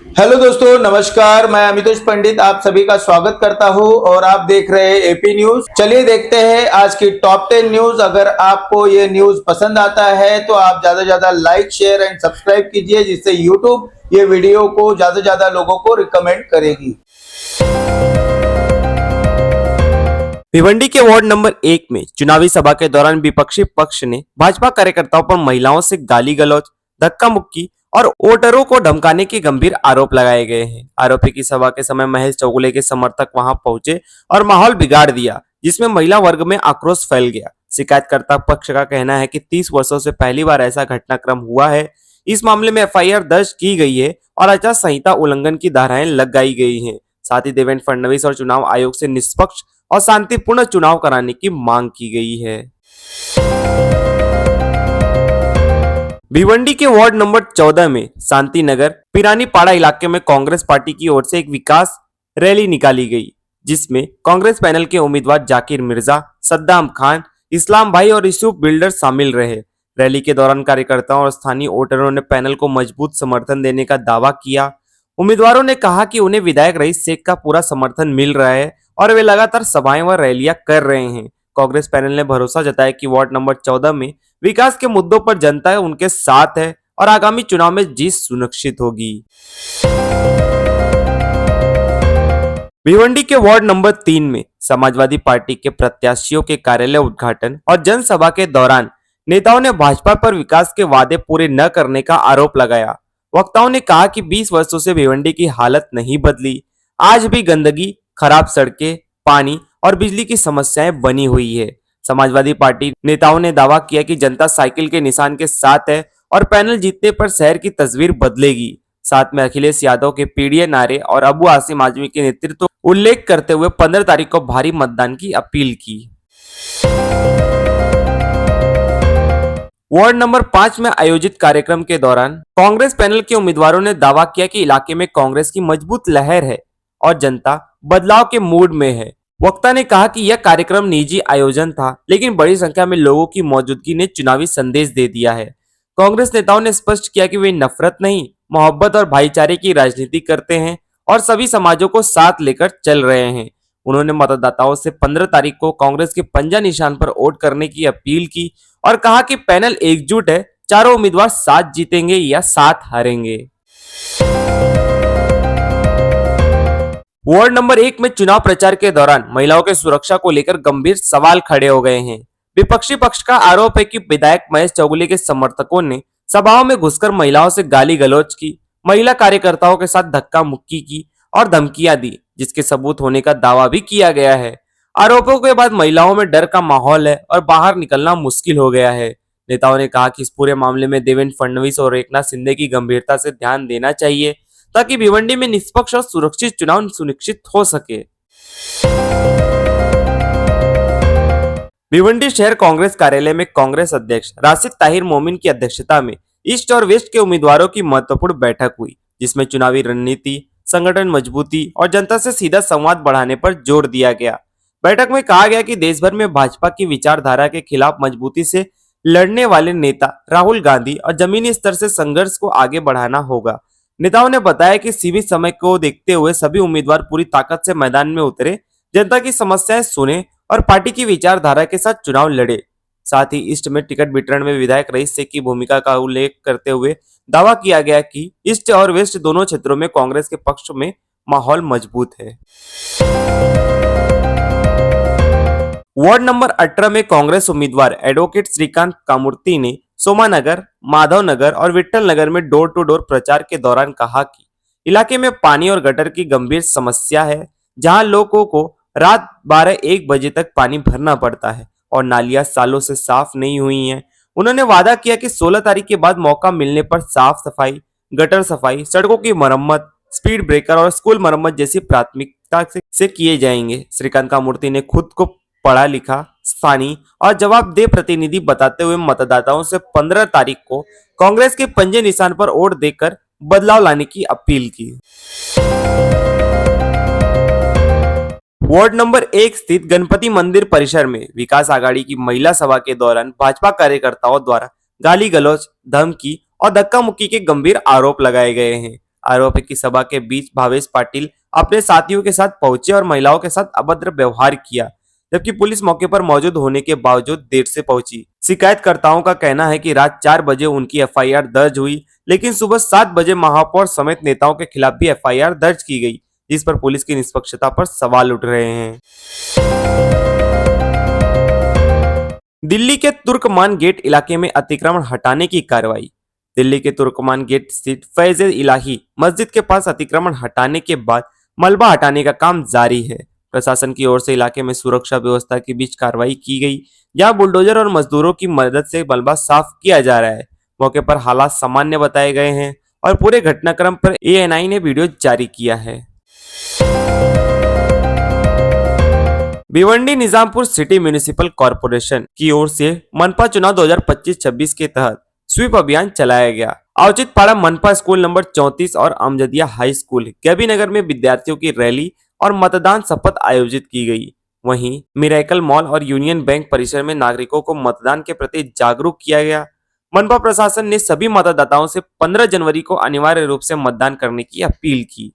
Hello दोस्तों, नमस्कार। मैं अमितोष पंडित आप सभी का स्वागत करता हूं और आप देख रहे हैं एपी न्यूज। चलिए देखते हैं आज की टॉप 10 न्यूज। अगर आपको ये न्यूज पसंद आता है तो आप ज्यादा से ज्यादा लाइक, शेयर एंड सब्सक्राइब कीजिए, जिससे यूट्यूब ये वीडियो को ज्यादा से ज्यादा लोगों को रिकमेंड करेगी। भिवंडी के वार्ड नंबर 1 में चुनावी सभा के दौरान विपक्षी पक्ष ने भाजपा कार्यकर्ताओं पर महिलाओं से गाली गलौज, धक्का मुक्की और वोटरों को धमकाने के गंभीर आरोप लगाए गए हैं। आरोपी की सभा के समय महेश चौगुले के समर्थक वहां पहुंचे और माहौल बिगाड़ दिया, जिसमें महिला वर्ग में आक्रोश फैल गया। शिकायतकर्ता पक्ष का कहना है कि 30 वर्षों से पहली बार ऐसा घटनाक्रम हुआ है। इस मामले में एफआईआर दर्ज की गई है और आचार संहिता उल्लंघन की धाराएं लगाई गई हैं। साथ ही देवेंद्र फडणवीस और चुनाव आयोग से निष्पक्ष और शांतिपूर्ण चुनाव कराने की मांग की गई है। भिवंडी के वार्ड नंबर 14 में शांति नगर पिरानी पाड़ा इलाके में कांग्रेस पार्टी की ओर से एक विकास रैली निकाली गई, जिसमें कांग्रेस पैनल के उम्मीदवार जाकिर मिर्जा, सद्दाम खान, इस्लाम भाई और यूसुफ बिल्डर शामिल रहे। रैली के दौरान कार्यकर्ताओं और स्थानीय वोटरों ने पैनल को मजबूत समर्थन देने का दावा किया। उम्मीदवारों ने कहा कि उन्हें विधायक रईस शेख का पूरा समर्थन मिल रहा है और वे लगातार सभाएं व रैलियां कर रहे हैं। कांग्रेस पैनल ने भरोसा जताया कि वार्ड नंबर 14 में विकास के मुद्दों पर जनता उनके साथ है और आगामी चुनाव में जीत सुनिश्चित होगी। भिवंडी के वार्ड नंबर 3 में समाजवादी पार्टी के प्रत्याशियों के कार्यालय उद्घाटन और जनसभा के दौरान नेताओं ने भाजपा पर विकास के वादे पूरे न करने का आरोप लगाया। वक्ताओं ने कहा कि 20 वर्षों से भिवंडी की हालत नहीं बदली, आज भी गंदगी, खराब सड़कें, पानी और बिजली की समस्याएं बनी हुई है। समाजवादी पार्टी नेताओं ने दावा किया कि जनता साइकिल के निशान के साथ है और पैनल जीतने पर शहर की तस्वीर बदलेगी। साथ में अखिलेश यादव के पीडीए नारे और अबू आसिम आजमी के नेतृत्व उल्लेख करते हुए 15 तारीख को भारी मतदान की अपील की। वार्ड नंबर 5 में आयोजित कार्यक्रम के दौरान कांग्रेस पैनल के उम्मीदवारों ने दावा किया कि इलाके में कांग्रेस की मजबूत लहर है और जनता बदलाव के मूड में है। वक्ता ने कहा कि यह कार्यक्रम निजी आयोजन था, लेकिन बड़ी संख्या में लोगों की मौजूदगी ने चुनावी संदेश दे दिया है। कांग्रेस नेताओं ने स्पष्ट किया कि वे नफरत नहीं, मोहब्बत और भाईचारे की राजनीति करते हैं और सभी समाजों को साथ लेकर चल रहे हैं। उन्होंने मतदाताओं से 15 तारीख को कांग्रेस के पंजा निशान पर वोट करने की अपील की और कहा कि पैनल एकजुट है, चारों उम्मीदवार साथ जीतेंगे या साथ हारेंगे। वार्ड नंबर 1 में चुनाव प्रचार के दौरान महिलाओं के सुरक्षा को लेकर गंभीर सवाल खड़े हो गए हैं। विपक्षी पक्ष का आरोप है कि विधायक महेश चौगुले के समर्थकों ने सभाओं में घुसकर महिलाओं से गाली गलौज की, महिला कार्यकर्ताओं के साथ धक्का मुक्की की और धमकियां दी, जिसके सबूत होने का दावा भी किया गया है। आरोपों के बाद महिलाओं में डर का माहौल है और बाहर निकलना मुश्किल हो गया है। नेताओं ने कहा कि इस पूरे मामले में देवेंद्र फडणवीस और एकनाथ शिंदे की गंभीरता से ध्यान देना चाहिए, ताकि भिवंडी में निष्पक्ष और सुरक्षित चुनाव सुनिश्चित हो सके। भिवंडी शहर कांग्रेस कार्यालय में कांग्रेस अध्यक्ष राशिद ताहिर मोमिन की अध्यक्षता में ईस्ट और वेस्ट के उम्मीदवारों की महत्वपूर्ण बैठक हुई, जिसमें चुनावी रणनीति, संगठन मजबूती और जनता से सीधा संवाद बढ़ाने पर जोर दिया गया। बैठक में कहा गया कि देश भर में भाजपा की विचारधारा के खिलाफ मजबूती से लड़ने वाले नेता राहुल गांधी और जमीनी स्तर से संघर्ष को आगे बढ़ाना होगा। नेताओं ने बताया कि सीमित समय को देखते हुए सभी उम्मीदवार पूरी ताकत से मैदान में उतरे, जनता की समस्याएं सुने और पार्टी की विचारधारा के साथ चुनाव लड़े। साथ ही ईस्ट में टिकट वितरण में विधायक रईस शेख की भूमिका का उल्लेख करते हुए दावा किया गया कि ईस्ट और वेस्ट दोनों क्षेत्रों में कांग्रेस के पक्ष में माहौल मजबूत है। वार्ड नंबर 18 में कांग्रेस उम्मीदवार एडवोकेट श्रीकांत कामूर्ति ने सोमानगर, माधव नगर और विट्ठल नगर में डोर टू डोर प्रचार के दौरान कहा कि इलाके में पानी और गटर की गंभीर समस्या है, जहां लोगों को रात 12-1 बजे तक पानी भरना पड़ता है और नालियां सालों से साफ नहीं हुई हैं। उन्होंने वादा किया कि 16 तारीख के बाद मौका मिलने पर साफ सफाई, गटर सफाई, सड़कों की मरम्मत, स्पीड ब्रेकर और स्कूल मरम्मत जैसी प्राथमिकता से किए जाएंगे। श्रीकांत कामूर्ति ने खुद को पढ़ा लिखा, स्थानीय और जवाबदेह प्रतिनिधि बताते हुए मतदाताओं से 15 तारीख को कांग्रेस के पंजे निशान पर वोट देकर बदलाव लाने की अपील की। वार्ड नंबर 1 स्थित गणपति मंदिर परिसर में विकास आघाड़ी की महिला सभा के दौरान भाजपा कार्यकर्ताओं द्वारा गाली गलौज, धमकी और धक्का मुक्की के गंभीर आरोप लगाए गए हैं। आरोपी की सभा के बीच भावेश पाटिल अपने साथियों के साथ पहुंचे और महिलाओं के साथ अभद्र व्यवहार किया, जबकि पुलिस मौके पर मौजूद होने के बावजूद देर से पहुंची। शिकायतकर्ताओं का कहना है कि रात 4 बजे उनकी एफआईआर दर्ज हुई, लेकिन सुबह 7 बजे महापौर समेत नेताओं के खिलाफ भी एफआईआर दर्ज की गई, जिस पर पुलिस की निष्पक्षता पर सवाल उठ रहे हैं। दिल्ली के तुर्कमान गेट इलाके में अतिक्रमण हटाने की कार्रवाई। दिल्ली के तुर्कमान गेट स्थित फैज इलाही मस्जिद के पास अतिक्रमण हटाने के बाद मलबा हटाने का काम जारी है। प्रशासन की ओर से इलाके में सुरक्षा व्यवस्था के बीच कार्रवाई की गई, जहां बुलडोजर और मजदूरों की मदद से मलबा साफ किया जा रहा है। मौके पर हालात सामान्य बताए गए हैं और पूरे घटनाक्रम पर एएनआई ने वीडियो जारी किया है। Bhiwandi Nizampur city municipal corporation की ओर से मनपा चुनाव 2025-26 के तहत स्वीप अभियान चलाया गया। औचित पाड़ा मनपा स्कूल नंबर 34 और अमजदिया हाई स्कूल गैबी नगर में विद्यार्थियों की रैली और मतदान शपथ आयोजित की गई। वहीं मिरेकल मॉल और यूनियन बैंक परिसर में नागरिकों को मतदान के प्रति जागरूक किया गया। मनपा प्रशासन ने सभी मतदाताओं से 15 जनवरी को अनिवार्य रूप से मतदान करने की अपील की।